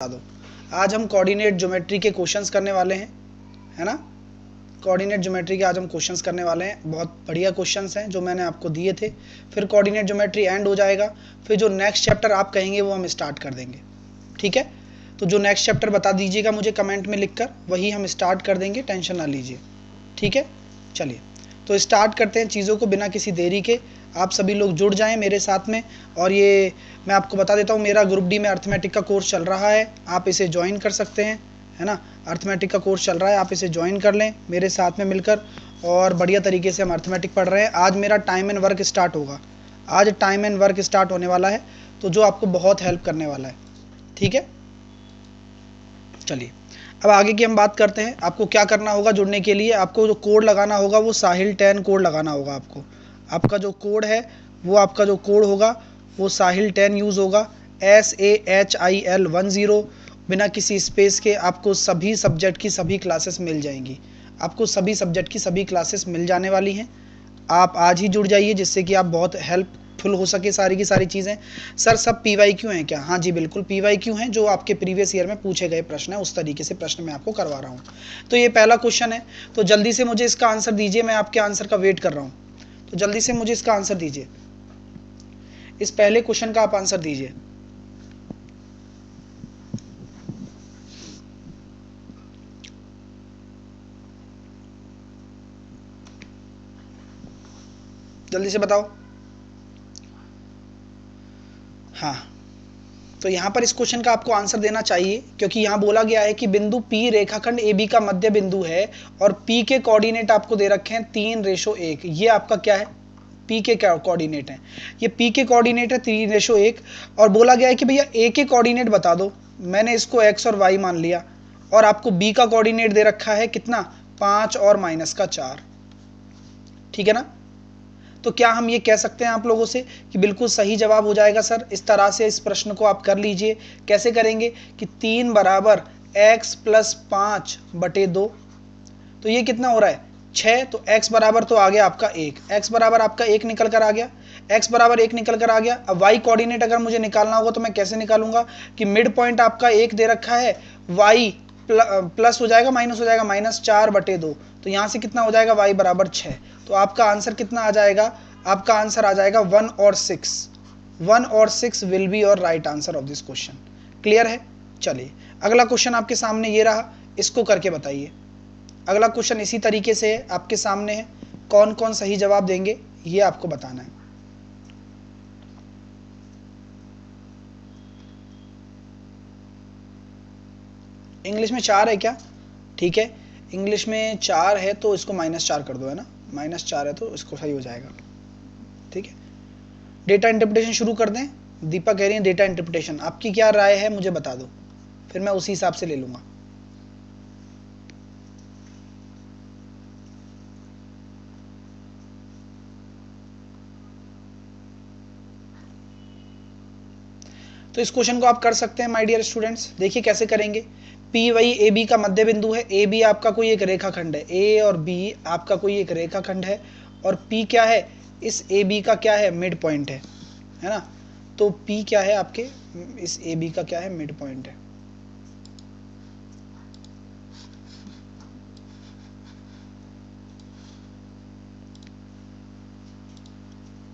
दो। आज हम कोऑर्डिनेट ज्योमेट्री के क्वेश्चंस करने वाले हैं, है ना। कोऑर्डिनेट ज्योमेट्री के आज हम क्वेश्चंस करने वाले हैं। बहुत बढ़िया क्वेश्चंस हैं जो मैंने आपको दिए थे। फिर कोऑर्डिनेट ज्योमेट्री एंड हो जाएगा। फिर जो नेक्स्ट चैप्टर आप कहेंगे वो हम स्टार्ट कर देंगे, ठीक है। तो जो नेक्स्ट चैप्टर बता दीजिएगा मुझे कमेंट में लिखकर, वही हम स्टार्ट कर देंगे, टेंशन ना लीजिए, ठीक है। चलिए तो स्टार्ट करते हैं चीज़ों को बिना किसी देरी के। आप सभी लोग जुड़ जाएं मेरे साथ में। और ये मैं आपको बता देता हूँ, मेरा ग्रुप डी में अर्थमेटिक का कोर्स चल रहा है, आप इसे ज्वाइन कर सकते हैं, है ना। अर्थमेटिक का कोर्स चल रहा है, आप इसे ज्वाइन कर लें मेरे साथ में मिलकर, और बढ़िया तरीके से हम अर्थमेटिक पढ़ रहे हैं। आज मेरा टाइम एंड वर्क स्टार्ट होगा, आज टाइम एंड वर्क स्टार्ट होने वाला है, तो जो आपको बहुत हेल्प करने वाला है, ठीक है। चलिए अब आगे की हम बात करते हैं। आपको क्या करना होगा जुड़ने के लिए, आपको जो कोड लगाना होगा वो साहिल 10 कोड लगाना होगा आपको। आपका जो कोड है वो, आपका जो कोड होगा वो साहिल 10 यूज़ होगा, SAHIL10, बिना किसी स्पेस के। आपको सभी सब्जेक्ट की सभी क्लासेस मिल जाएंगी, आपको सभी सब्जेक्ट की सभी क्लासेस मिल जाने वाली हैं। आप आज ही जुड़ जाइए जिससे कि आप बहुत हेल्पफुल हो सके सारी की सारी चीज़ें। सर सब PYQ हैं क्या? हाँ जी बिल्कुल PYQ हैं, जो आपके प्रीवियस ईयर में पूछे गए प्रश्न है उस तरीके से प्रश्न मैं आपको करवा रहा हूँ। तो ये पहला क्वेश्चन है, तो जल्दी से मुझे इसका आंसर दीजिए, मैं आपके आंसर का वेट कर रहा हूँ। तो जल्दी से मुझे इसका आंसर दीजिए, इस पहले क्वेश्चन का आप आंसर दीजिए। जल्दी से बताओ। हाँ, तो यहाँ पर इस क्वेश्चन का आपको आंसर देना चाहिए, क्योंकि यहाँ बोला गया है कि बिंदु P रेखाखंड AB का मध्य बिंदु है और P के कोऑर्डिनेट आपको दे रखे हैं 3:1। ये आपका क्या है? P के क्या कोऑर्डिनेट हैं? ये P के कोऑर्डिनेट है 3:1, और बोला गया है कि भैया A के कोऑर्डिनेट बता दो। मैंने इसको x और y मान लिया, और आपको B का कोऑर्डिनेट दे रखा है कितना? 5 और -4, ठीक है ना। तो क्या हम ये कह सकते हैं आप लोगों से कि बिल्कुल सही जवाब हो जाएगा सर? इस तरह से इस प्रश्न को आप कर लीजिए। कैसे करेंगे कि 3 बराबर x + 5/2, तो ये कितना हो रहा है? 6। तो x बराबर तो आ गया आपका 1, x बराबर आपका 1 निकल कर आ गया, x बराबर 1 निकल कर आ गया। अब y कोऑर्डिनेट अगर मुझे निकालना होगा तो मैं कैसे निकालूंगा कि मिड पॉइंट आपका 1 दे रखा है, y प्लस हो जाएगा माइनस हो जाएगा, -4/2, तो यहाँ से कितना हो जाएगा? y बराबर 6। तो आपका आंसर कितना आ जाएगा? आपका आंसर आ जाएगा 1 और 6। 1 और 6 will be your right answer of this question. Clear है? चलिए अगला क्वेश्चन आपके सामने ये रहा, इसको करके बताइए। अगला क्वेश्चन इसी तरीके से है, आपके सामने है, कौन कौन सही जवाब देंगे ये आपको बताना है। इंग्लिश में 4 है क्या? ठीक है, इंग्लिश में 4 है तो इसको -4 कर दो, है ना। -4 है तो इसको सही हो जाएगा, ठीक है। डेटा इंटरप्रिटेशन शुरू कर दें? दीपा कह रही है डेटा इंटरप्रिटेशन, आपकी क्या राय है मुझे बता दो, फिर मैं उसी हिसाब से ले लूँगा। तो इस क्वेश्चन को आप कर सकते हैं माय डियर स्टूडेंट्स। देखिए कैसे करेंगे। P वही AB का मध्य बिंदु है, AB आपका कोई एक रेखाखंड है, A और B आपका कोई एक रेखाखंड है, और P क्या है? इस AB का क्या है? मिड पॉइंट है ना। तो P क्या है आपके? इस AB का क्या है? मिड पॉइंट है।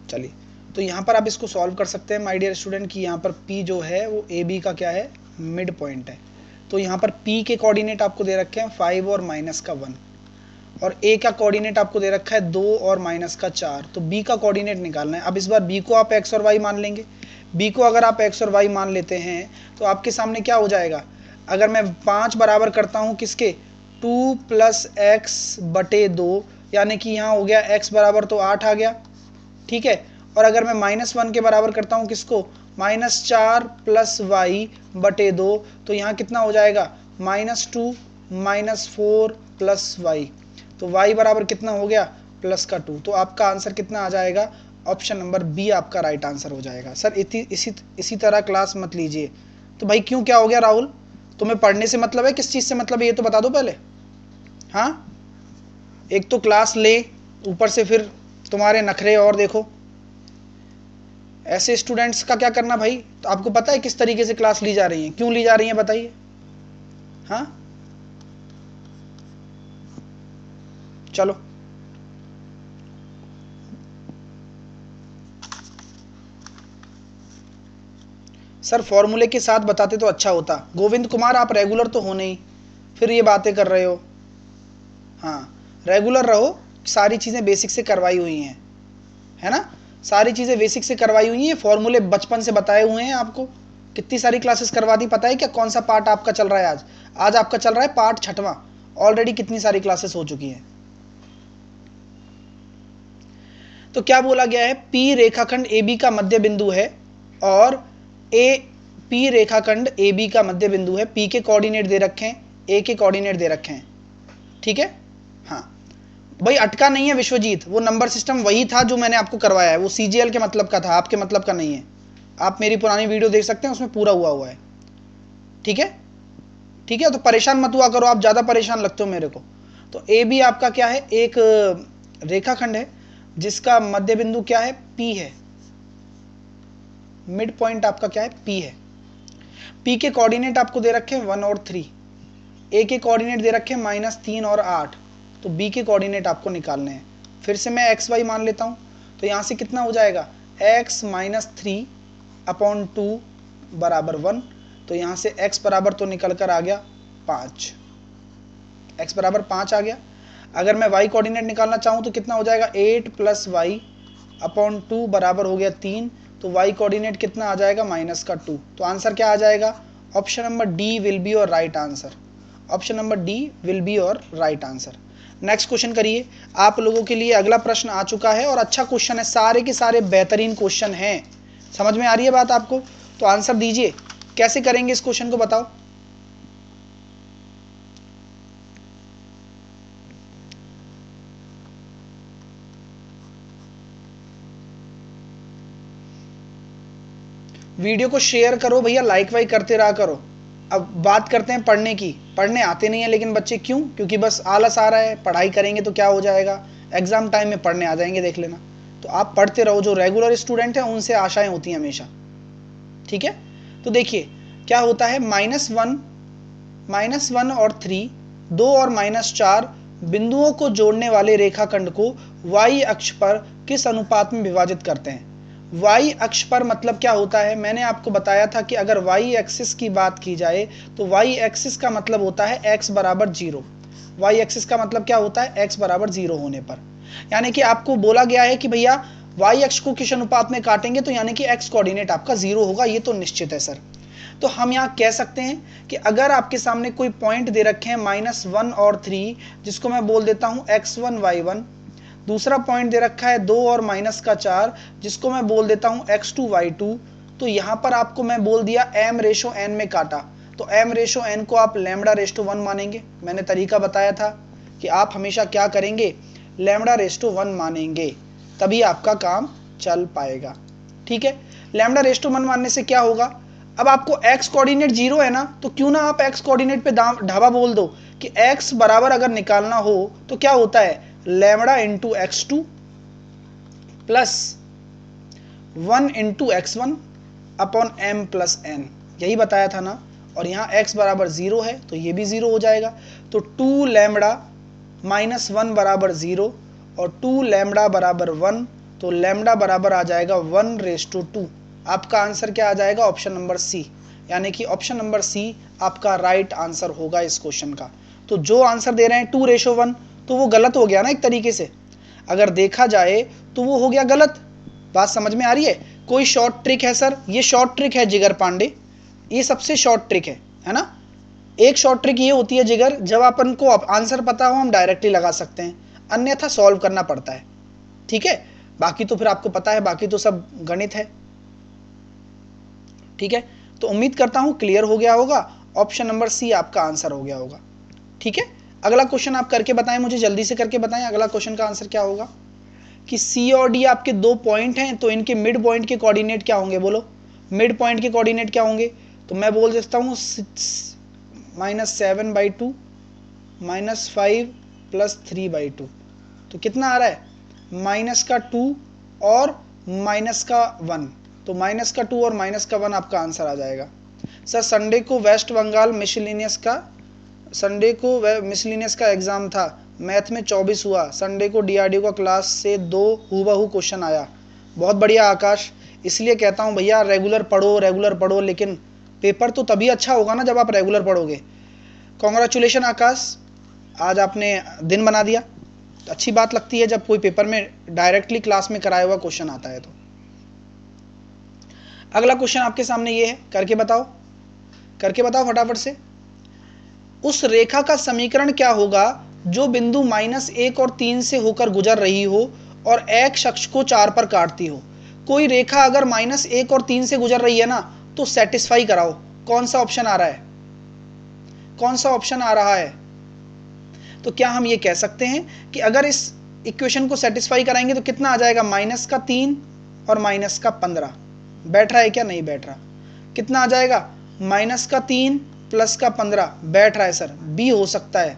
चलिए तो यहाँ पर आप इसको सॉल्व कर सकते हैं माय डियर स्टूडेंट कि यहाँ पर P जो है वो AB का क्या है? मिड पॉइंट है। तो यहाँ पर P के कोऑर्डिनेट आपको दे रखे हैं 5 और -1, और A का कोऑर्डिनेट आपको दे रखा है 2 और -4। तो B का कोऑर्डिनेट निकालना है। अब इस बार B को आप x और y मान लेंगे। B को अगर आप x और y मान लेते हैं तो आपके सामने क्या हो जाएगा? अगर मैं 5 बराबर करता हूँ किसके? 2 + x/2, यानी कि यहाँ हो गया x बराबर तो 8 आ गया, ठीक है। और अगर मैं -1 के बराबर करता हूँ किसको? -4 + y/2, तो यहाँ कितना हो जाएगा? -2 -4 + y, तो y बराबर कितना हो गया? +2। तो आपका आंसर कितना आ जाएगा? ऑप्शन नंबर बी आपका राइट आंसर हो जाएगा। सर इसी तरह क्लास मत लीजिए। तो भाई क्यों, क्या हो गया राहुल? तुम्हें पढ़ने से मतलब है, किस चीज़ से मतलब है ये तो बता दो पहले। हाँ, एक तो क्लास ले, ऊपर से फिर तुम्हारे नखरे और देखो। ऐसे स्टूडेंट्स का क्या करना भाई? तो आपको पता है किस तरीके से क्लास ली जा रही है, क्यों ली जा रही है, बताइए। हाँ चलो, सर फॉर्मूले के साथ बताते तो अच्छा होता। गोविंद कुमार आप रेगुलर तो हो नहीं, फिर ये बातें कर रहे हो। हाँ रेगुलर रहो, सारी चीज़ें बेसिक से करवाई हुई हैं, है ना, सारी चीज़ें बेसिक से करवाई हुई हैं, फॉर्मूले बचपन से बताए हुए हैं आपको। कितनी सारी क्लासेस करवा दी, पता है क्या? कौन सा पार्ट आपका चल रहा है आज? आज आपका चल रहा है पार्ट 6वां। ऑलरेडी कितनी सारी क्लासेस हो चुकी हैं। तो क्या बोला गया है? पी रेखाखंड ए बी का मध्य बिंदु है और पी रेखाखंड ए बी का मध्य बिंदु है। पी के कोऑर्डिनेट दे रखे हैं, ए के कोऑर्डिनेट दे रखे हैं, ठीक है। हाँ भाई अटका नहीं है विश्वजीत, वो नंबर सिस्टम वही था जो मैंने आपको करवाया है, वो सीजीएल के मतलब का था, आपके मतलब का नहीं है। आप मेरी पुरानी वीडियो देख सकते हैं, उसमें पूरा हुआ है, ठीक है। ठीक है, तो परेशान मत हुआ करो, आप ज़्यादा परेशान लगते हो मेरे को। तो ए बी आपका क्या है? एक रेखाखंड है जिसका मध्य बिंदु क्या है? पी है। मिड पॉइंट आपका क्या है? पी है। पी के कोऑर्डिनेट आपको दे रखे हैं 1 और 3, ए के कोऑर्डिनेट दे रखे हैं -3 और 8, तो बी के कोऑर्डिनेट आपको निकालने हैं। फिर से मैं एक्स वाई मान लेता हूँ, तो यहाँ से कितना हो जाएगा? x - 3/2 बराबर 1, तो यहाँ से x बराबर तो निकल कर आ गया 5, x बराबर 5 आ गया। अगर मैं y कोऑर्डिनेट निकालना चाहूँ तो कितना हो जाएगा? 8 + y/2 बराबर हो गया 3, तो y कोऑर्डिनेट कितना आ जाएगा? -2। तो आंसर क्या आ जाएगा? Option number D will be your right answer. Option number D will be your right answer. Next question करिए। आप लोगों के लिए अगला प्रश्न आ चुका है और अच्छा क्वेश्चन है, सारे के सारे बेहतरीन क्वेश्चन हैं। समझ में आ रही है बात आपको? तो आंसर दीजिए, कैसे करेंगे इस क्वेश्चन को बताओ। वीडियो को शेयर करो भैया, लाइक वाइक करते रहा करो। अब बात करते हैं पढ़ने की। पढ़ने आते नहीं है लेकिन बच्चे क्यों? क्योंकि बस आलस आ रहा है। पढ़ाई करेंगे तो क्या हो जाएगा? एग्जाम टाइम में पढ़ने आ जाएंगे, देख लेना। तो आप पढ़ते रहो, जो रेगुलर स्टूडेंट हैं उनसे आशाएं होती हैं हमेशा, ठीक है। तो देखिए क्या होता है, -1 और 3, 2 और -4 बिंदुओं को जोड़ने वाले रेखाखंड को y अक्ष पर किस अनुपात में विभाजित करते हैं? y अक्ष पर मतलब क्या होता है? मैंने आपको बताया था कि अगर y एक्सिस की बात की जाए तो y एक्सिस का मतलब होता है x बराबर 0। y एक्सिस का मतलब क्या होता है? x बराबर 0 होने पर, यानी कि आपको बोला गया है कि भैया y अक्ष को किस अनुपात में काटेंगे, तो यानी कि x कोऑर्डिनेट आपका 0 होगा, ये तो निश्चित है सर। तो हम यहाँ कह सकते हैं कि अगर आपके सामने कोई पॉइंट दे रखे हैं -1 और 3, जिसको मैं बोल देता हूँ x1 y1, दूसरा पॉइंट दे रखा है 2 और -4, जिसको मैं बोल देता हूँ x2 y2, तो यहाँ पर आपको मैं बोल दिया m/n में काटा, तो m/n को आप λ/1 मानेंगे। मैंने तरीका बताया था कि आप हमेशा क्या करेंगे? λ/1 मानेंगे, तभी आपका काम चल पाएगा, ठीक है। λ/1 मानने से क्या होगा? अब आपको x कोऑर्डिनेट 0 है ना, तो क्यों ना आप x कोऑर्डिनेट पे ढाबा बोल दो कि x बराबर अगर निकालना हो तो क्या होता है? Lambda into x2 plus 1 into x1 upon m plus n, यही बताया था ना। और यहाँ x बराबर 0 है तो ये भी 0 हो जाएगा, तो 2 लैम्बडा -1 बराबर 0 और 2 लैम्बडा बराबर 1, तो लैम्बडा बराबर आ जाएगा 1/2। आपका आंसर क्या आ जाएगा? ऑप्शन नंबर सी, यानी कि ऑप्शन नंबर सी आपका राइट आंसर होगा इस क्वेश्चन का। तो जो आंसर दे रहे हैं 2:1, तो वो गलत हो गया ना एक तरीके से, अगर देखा जाए तो वो हो गया गलत। बात समझ में आ रही है? कोई शॉर्ट ट्रिक है सर? ये शॉर्ट ट्रिक है जिगर पांडे, ये सबसे शॉर्ट ट्रिक है ना। एक शॉर्ट ट्रिक ये होती है जिगर, जब अपन को आंसर पता हो हम डायरेक्टली लगा सकते हैं, अन्यथा सॉल्व करना पड़ता है, ठीक है। बाकी तो फिर आपको पता है, बाकी तो सब गणित है, ठीक है। तो उम्मीद करता हूं क्लियर हो गया होगा, ऑप्शन नंबर सी आपका आंसर हो गया होगा, ठीक है। अगला क्वेश्चन आप करके बताएं, मुझे जल्दी से करके बताएं अगला क्वेश्चन का आंसर क्या होगा। कि सी और डी आपके 2 पॉइंट हैं, तो इनके मिड पॉइंट के कोऑर्डिनेट क्या होंगे? बोलो, मिड पॉइंट के कोऑर्डिनेट क्या होंगे? तो मैं बोल देता हूँ -7/2 -5 + 3/2, तो कितना आ रहा है? -2 और -1, तो -2 और -1 आपका आंसर आ जाएगा। सर संडे को वेस्ट बंगाल मिसलिनियस का एग्जाम था, मैथ में 24 हुआ, संडे को डीआरडीओ का क्लास से 2 हूबहू क्वेश्चन आया। बहुत बढ़िया आकाश, इसलिए कहता हूँ भैया रेगुलर पढ़ो, लेकिन पेपर तो तभी अच्छा होगा ना जब आप रेगुलर पढ़ोगे। कॉन्ग्रेचुलेशन आकाश, आज आपने दिन बना दिया। अच्छी बात लगती है जब कोई पेपर में डायरेक्टली क्लास में कराया हुआ क्वेश्चन आता है। तो अगला क्वेश्चन आपके सामने ये है, करके बताओ फटाफट से। उस रेखा का समीकरण क्या होगा जो बिंदु -1 और 3 से होकर गुजर रही हो और x अक्ष को 4 पर काटती हो। कोई रेखा अगर -1 और 3 से गुजर रही है ना, तो सेटिस्फाई कराओ। कौन सा ऑप्शन आ रहा है? तो क्या हम ये कह सकते हैं कि अगर इस इक्वेशन को सेटिस्फाई कराएंगे तो कितना आ जाएगा? -3 और -15। बैठ रहा है क्या? नहीं बैठ रहा। कितना आ जाएगा? -3 + 15। बैठ रहा है सर, बी हो सकता है।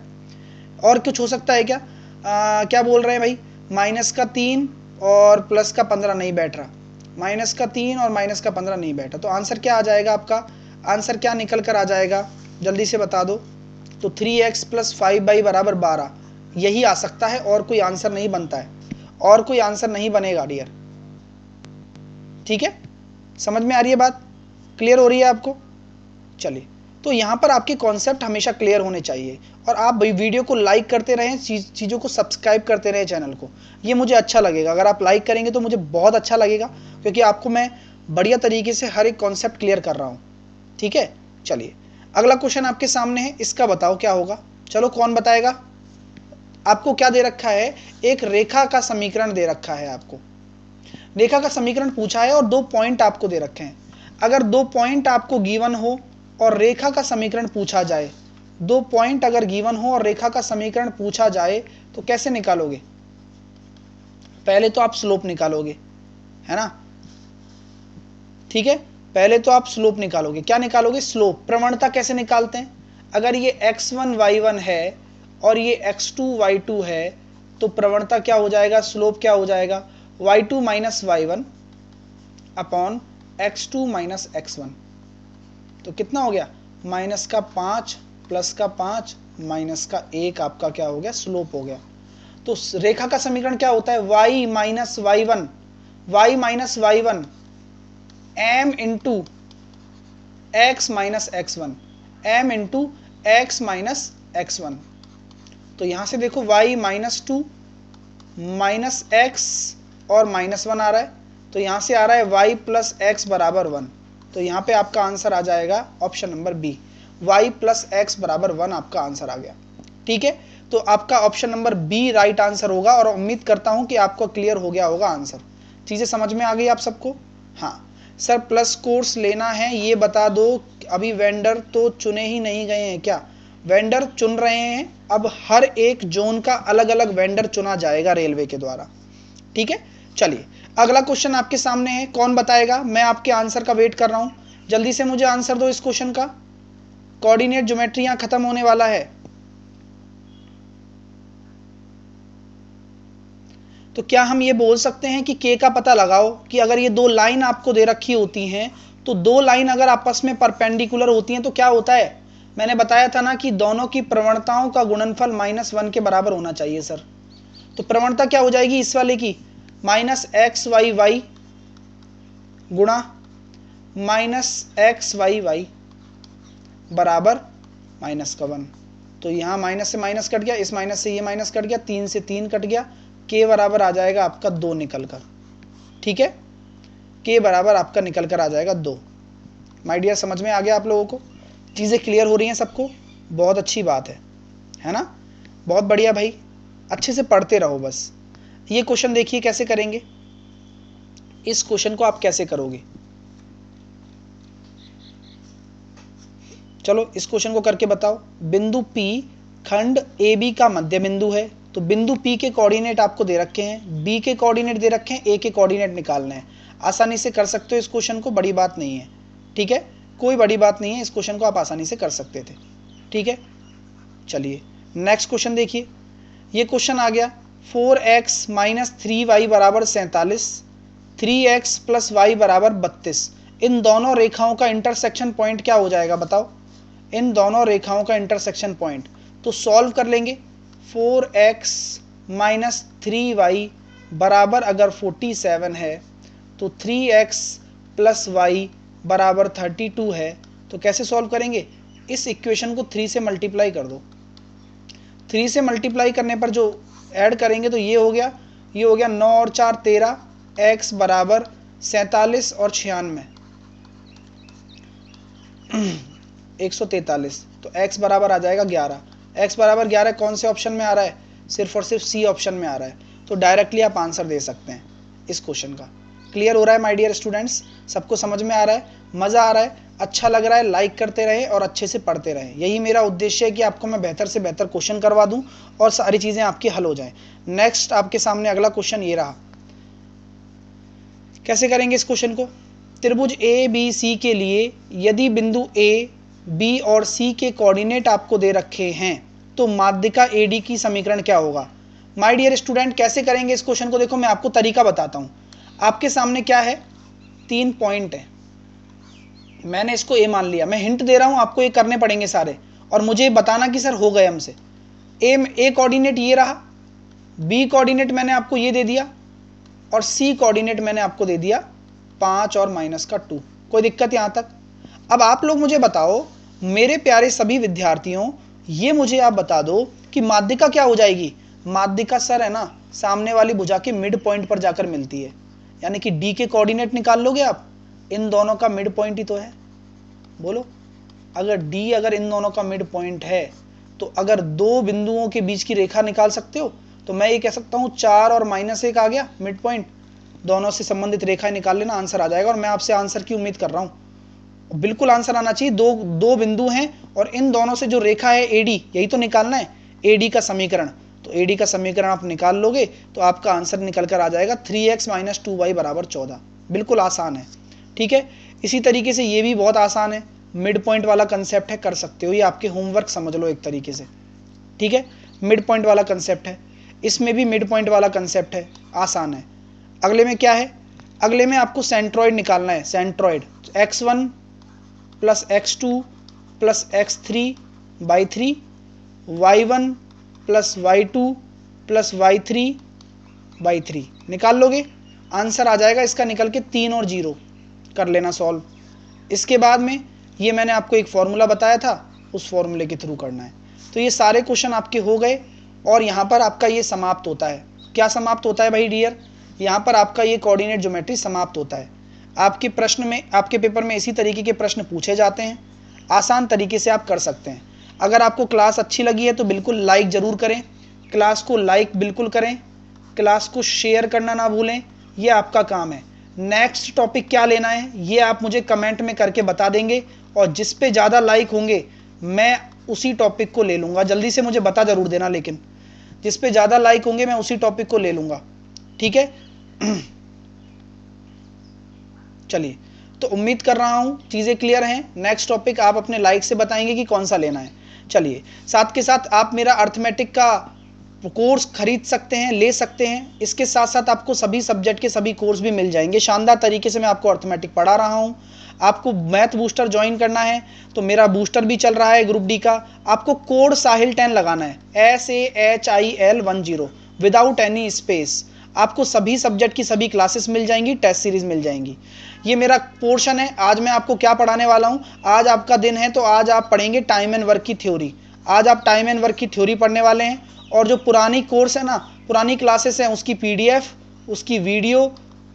और कुछ हो सकता है क्या? क्या बोल रहे हैं भाई? -3 और +15 नहीं बैठ रहा। -3 और -15 नहीं बैठा। तो आंसर क्या आ जाएगा आपका? आंसर क्या निकल कर आ जाएगा? जल्दी से बता दो। तो 3x + 5y = 12 यही आ सकता है, और कोई आंसर नहीं बनता है, और कोई आंसर नहीं बनेगा डियर। ठीक है, समझ में आ रही है बात? क्लियर हो रही है आपको? चलिए, तो यहाँ पर आपके कॉन्सेप्ट हमेशा क्लियर होने चाहिए, और आप वीडियो को लाइक करते रहें, चीज़ों को सब्सक्राइब करते रहें चैनल को। ये मुझे अच्छा लगेगा, अगर आप लाइक करेंगे तो मुझे बहुत अच्छा लगेगा, क्योंकि आपको मैं बढ़िया तरीके से हर एक कॉन्सेप्ट क्लियर कर रहा हूँ। ठीक है, चलिए अगला क्वेश्चन आपके सामने है, इसका बताओ क्या होगा। चलो, कौन बताएगा? आपको क्या दे रखा है? एक रेखा का समीकरण दे रखा है। आपको रेखा का समीकरण पूछा है और 2 पॉइंट आपको दे रखे हैं। अगर 2 पॉइंट आपको गिवन हो और रेखा का समीकरण पूछा जाए, 2 पॉइंट अगर गिवन हो और रेखा का समीकरण पूछा जाए, तो कैसे निकालोगे? पहले तो आप स्लोप निकालोगे, है ना? ठीक है, पहले तो आप स्लोप निकालोगे। क्या निकालोगे? स्लोप। प्रवणता कैसे निकालते हैं? अगर ये x1 y1 है और ये x2 y2 है, तो प्रवणता क्या हो जाएगा? स्लोप क्या हो जाएगा? y2 - y1 upon x2 - x1। तो कितना हो गया? -5 +5 -1 आपका क्या हो गया? स्लोप हो गया। तो रेखा का समीकरण क्या होता है? y - y1 m into x - x1, m into x - x1। तो यहां से देखो y -2 -x और -1 आ रहा है, तो यहां से आ रहा है y + x = 1। तो यहाँ पे आपका आंसर आ जाएगा option number B, y + x = 1 आपका आंसर आ गया। ठीक है, तो आपका option number B right answer होगा, और उम्मीद करता हूं कि आपको क्लियर हो गया होगा आंसर। चीज़ें समझ में आ गई आप सबको? हाँ सर, प्लस कोर्स लेना है ये बता दो। अभी वेंडर तो चुने ही नहीं गए हैं क्या? वेंडर चुन रहे हैं, अब हर एक जोन का अलग अलग वेंडर चुना जाएगा रेलवे के द्वारा। ठीक है, चलिए अगला क्वेश्चन आपके सामने है, कौन बताएगा? मैं आपके आंसर का वेट कर रहा हूं, जल्दी से मुझे आंसर दो इस क्वेश्चन का। कोऑर्डिनेट ज्योमेट्री यहां खत्म होने वाला है। तो क्या हम ये बोल सकते हैं कि k का पता लगाओ कि अगर ये 2 लाइन आपको दे रखी होती हैं, तो 2 लाइन अगर आपस में परपेंडिकुलर होती हैं तो क्या होता है? मैंने बताया था ना कि दोनों की प्रवणताओं का गुणनफल -1 के बराबर होना चाहिए सर। तो प्रवणता क्या हो जाएगी इस वाले की? -xyy गुणा -xyy बराबर -1। तो यहाँ माइनस से माइनस कट गया, इस माइनस से ये माइनस कट गया, 3 से 3 कट गया, k बराबर आ जाएगा आपका 2 निकल कर। ठीक है, k बराबर आपका निकल कर आ जाएगा 2। माय डियर, समझ में आ गया आप लोगों को? चीज़ें क्लियर हो रही हैं सबको? बहुत अच्छी बात है ना? बहुत बढ़िया भाई, अच्छे से पढ़ते रहो बस। ये क्वेश्चन देखिए कैसे करेंगे। इस क्वेश्चन को आप कैसे करोगे? चलो इस क्वेश्चन को करके बताओ। बिंदु P खंड AB का मध्य बिंदु है, तो बिंदु P के कोऑर्डिनेट आपको दे रखे हैं, B के कोऑर्डिनेट दे रखे हैं, A के कोऑर्डिनेट निकालने हैं। आसानी से कर सकते हो इस क्वेश्चन को, बड़ी बात नहीं है। ठीक है, कोई बड़ी बात नहीं है, इस क्वेश्चन को आप आसानी से कर सकते थे। ठीक है, चलिए नेक्स्ट क्वेश्चन देखिए। ये क्वेश्चन आ गया 4x - 3y = 47 3x plus Y बराबर 32। इन दोनों रेखाओं का इंटरसेक्शन पॉइंट क्या हो जाएगा बताओ, इन दोनों रेखाओं का इंटरसेक्शन पॉइंट। तो सॉल्व कर लेंगे। 4x माइनस 3y बराबर अगर 47 है तो 3x प्लस वाई बराबर 32 है। तो कैसे सॉल्व करेंगे, इस इक्वेशन को 3 से मल्टीप्लाई कर दो। 3 से मल्टीप्लाई करने पर जो ऐड करेंगे तो ये हो गया 9 और 4 13, x बराबर 47 और 96 143। तो x बराबर आ जाएगा 11। x बराबर 11 कौन से ऑप्शन में आ रहा है, सिर्फ और सिर्फ सी ऑप्शन में आ रहा है। तो डायरेक्टली आप आंसर दे सकते हैं इस क्वेश्चन का। क्लियर हो रहा है माय डियर स्टूडेंट्स, सबको समझ में आ रहा है, मज़ा आ रहा है, अच्छा लग रहा है, लाइक करते रहें और अच्छे से पढ़ते रहें। यही मेरा उद्देश्य है कि आपको मैं बेहतर से बेहतर क्वेश्चन करवा दूं और सारी चीज़ें आपकी हल हो जाएं। नेक्स्ट आपके सामने अगला क्वेश्चन ये रहा। कैसे करेंगे इस क्वेश्चन को, त्रिभुज ए बी सी के लिए यदि बिंदु ए बी और सी के कोऑर्डिनेट आपको दे रखे हैं तो माध्यिका ए डी की समीकरण क्या होगा। माय डियर स्टूडेंट कैसे करेंगे इस क्वेश्चन को, देखो मैं आपको तरीका बताता हूँ। आपके सामने क्या है, 3 पॉइंट है, मैंने इसको ए मान लिया, मैं हिंट दे रहा हूँ आपको, ये करने पड़ेंगे सारे और मुझे बताना कि सर हो गए हमसे। ए कोऑर्डिनेट ये रहा, बी कोऑर्डिनेट मैंने आपको ये दे दिया और सी कोऑर्डिनेट मैंने आपको दे दिया 5 और -2। कोई दिक्कत यहाँ तक। अब आप लोग मुझे बताओ मेरे प्यारे सभी विद्यार्थियों, ये मुझे आप बता दो कि माध्यिका क्या हो जाएगी। माध्यिका सर है ना सामने वाली भुजा के मिड पॉइंट पर जाकर मिलती है, यानी कि डी के कोऑर्डिनेट निकाल लोगे आप, इन दोनों का मिड पॉइंट ही तो है। बोलो, अगर डी अगर इन दोनों का मिड पॉइंट है तो अगर दो बिंदुओं के बीच की रेखा निकाल सकते हो तो मैं ये कह सकता हूँ 4 और -1 आ गया मिड पॉइंट, दोनों से संबंधित रेखा निकाल लेना, आंसर आ जाएगा। और मैं आपसे आंसर की उम्मीद कर रहा हूँ, बिल्कुल आंसर आना चाहिए। दो बिंदु हैं और इन दोनों से जो रेखा है एडी, यही तो निकालना है, एडी का समीकरण। तो एडी का समीकरण आप निकाल लोगे तो आपका आंसर निकल कर आ जाएगा 3x - 2y बराबर 14। बिल्कुल आसान है, ठीक है। इसी तरीके से ये भी बहुत आसान है, मिड पॉइंट वाला कंसेप्ट है, कर सकते हो, ये आपके होमवर्क समझ लो एक तरीके से, ठीक है। मिड पॉइंट वाला कंसेप्ट है, इसमें भी मिड पॉइंट वाला कंसेप्ट है, आसान है। अगले में क्या है, अगले में आपको सेंट्रॉइड निकालना है। Centroid x1 plus x2 plus x3/3, y1 plus y2 plus y3/3 निकाल लोगे, आंसर आ जाएगा इसका निकल के 3 और 0। कर लेना सॉल्व। इसके बाद में ये मैंने आपको एक फॉर्मूला बताया था, उस फॉर्मूले के थ्रू करना है। तो ये सारे क्वेश्चन आपके हो गए और यहाँ पर आपका ये समाप्त होता है। क्या समाप्त होता है भाई डियर, यहाँ पर आपका ये कोऑर्डिनेट ज्योमेट्री समाप्त होता है। आपके प्रश्न में, आपके पेपर में इसी तरीके के प्रश्न पूछे जाते हैं, आसान तरीके से आप कर सकते हैं। अगर आपको क्लास अच्छी लगी है तो बिल्कुल लाइक ज़रूर करें, क्लास को लाइक बिल्कुल करें, क्लास को शेयर करना ना भूलें, ये आपका काम है। नेक्स्ट टॉपिक क्या लेना है ये आप मुझे कमेंट में करके बता देंगे और जिस पे ज़्यादा लाइक होंगे मैं उसी टॉपिक को ले लूँगा। जल्दी से मुझे बता ज़रूर देना, लेकिन जिस पे ज़्यादा लाइक होंगे मैं उसी टॉपिक को ले लूँगा, ठीक है। चलिए, तो उम्मीद कर रहा हूँ चीज़ें क्लियर हैं। नेक्स्ट टॉपिक आप अपने लाइक से बताएंगे कि कौन सा लेना है। चलिए, साथ के साथ आप मेरा अर्थमेटिक का कोर्स खरीद सकते हैं, ले सकते हैं। इसके साथ साथ आपको सभी सब्जेक्ट के सभी कोर्स भी मिल जाएंगे। शानदार तरीके से मैं आपको अर्थमेटिक पढ़ा रहा हूँ। आपको मैथ बूस्टर ज्वाइन करना है तो मेरा बूस्टर भी चल रहा है ग्रुप डी का। आपको कोड साहिल 10 लगाना है, SAHIL10 विदाउट एनी स्पेस। आपको सभी सब्जेक्ट की सभी क्लासेस मिल जाएंगी, टेस्ट सीरीज मिल जाएंगी। ये मेरा पोर्शन है। आज मैं आपको क्या पढ़ाने वाला हूँ, आज आपका दिन है तो आज आप पढ़ेंगे टाइम एंड वर्क की थ्योरी। आज आप टाइम एंड वर्क की थ्योरी पढ़ने वाले हैं और जो पुरानी कोर्स है ना, पुरानी क्लासेस हैं, उसकी PDF, उसकी वीडियो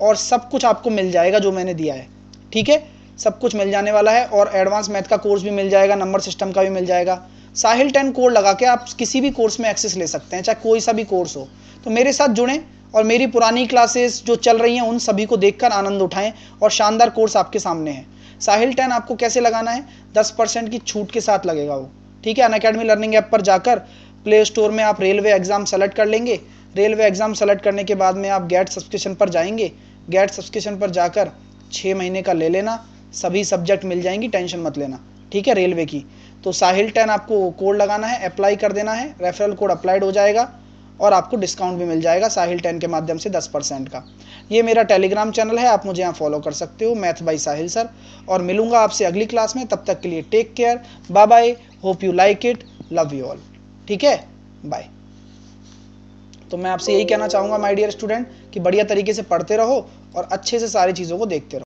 और सब कुछ आपको मिल जाएगा जो मैंने दिया है, ठीक है। सब कुछ मिल जाने वाला है और एडवांस मैथ का कोर्स भी मिल जाएगा, नंबर सिस्टम का भी मिल जाएगा। साहिल 10 कोड लगा के आप किसी भी कोर्स में एक्सेस ले सकते हैं, चाहे कोई सा भी कोर्स हो। तो मेरे साथ जुड़ें और मेरी पुरानी क्लासेस जो चल रही हैं उन सभी को देखकर आनंद उठाएं और शानदार कोर्स आपके सामने है। साहिल 10 आपको कैसे लगाना है, 10% की छूट के साथ लगेगा वो, ठीक है। अनअकैडमी लर्निंग ऐप पर जाकर प्ले स्टोर में आप रेलवे एग्जाम सेलेक्ट कर लेंगे। रेलवे एग्जाम सेलेक्ट करने के बाद में आप गेट सब्सक्रिप्शन पर जाएंगे। गेट सब्सक्रिप्शन पर जाकर 6 महीने का ले लेना, सभी सब्जेक्ट मिल जाएंगी, टेंशन मत लेना, ठीक है, रेलवे की। तो साहिल 10 आपको कोड लगाना है, अप्लाई कर देना है, रेफरल कोड अप्लाइड हो जाएगा और आपको डिस्काउंट भी मिल जाएगा साहिल 10 के माध्यम से 10% का। ये मेरा टेलीग्राम चैनल है, आप मुझे यहाँ फॉलो कर सकते हो, मैथ बाय साहिल सर। और मिलूंगा आपसे अगली क्लास में, तब तक के लिए take care, bye bye, hope you like it, love you all. ठीक है, बाय। तो मैं आपसे यही कहना चाहूँगा माय डियर स्टूडेंट कि बढ़िया तरीके से पढ़ते रहो और अच्छे से सारी चीज़ों को देखते रहो।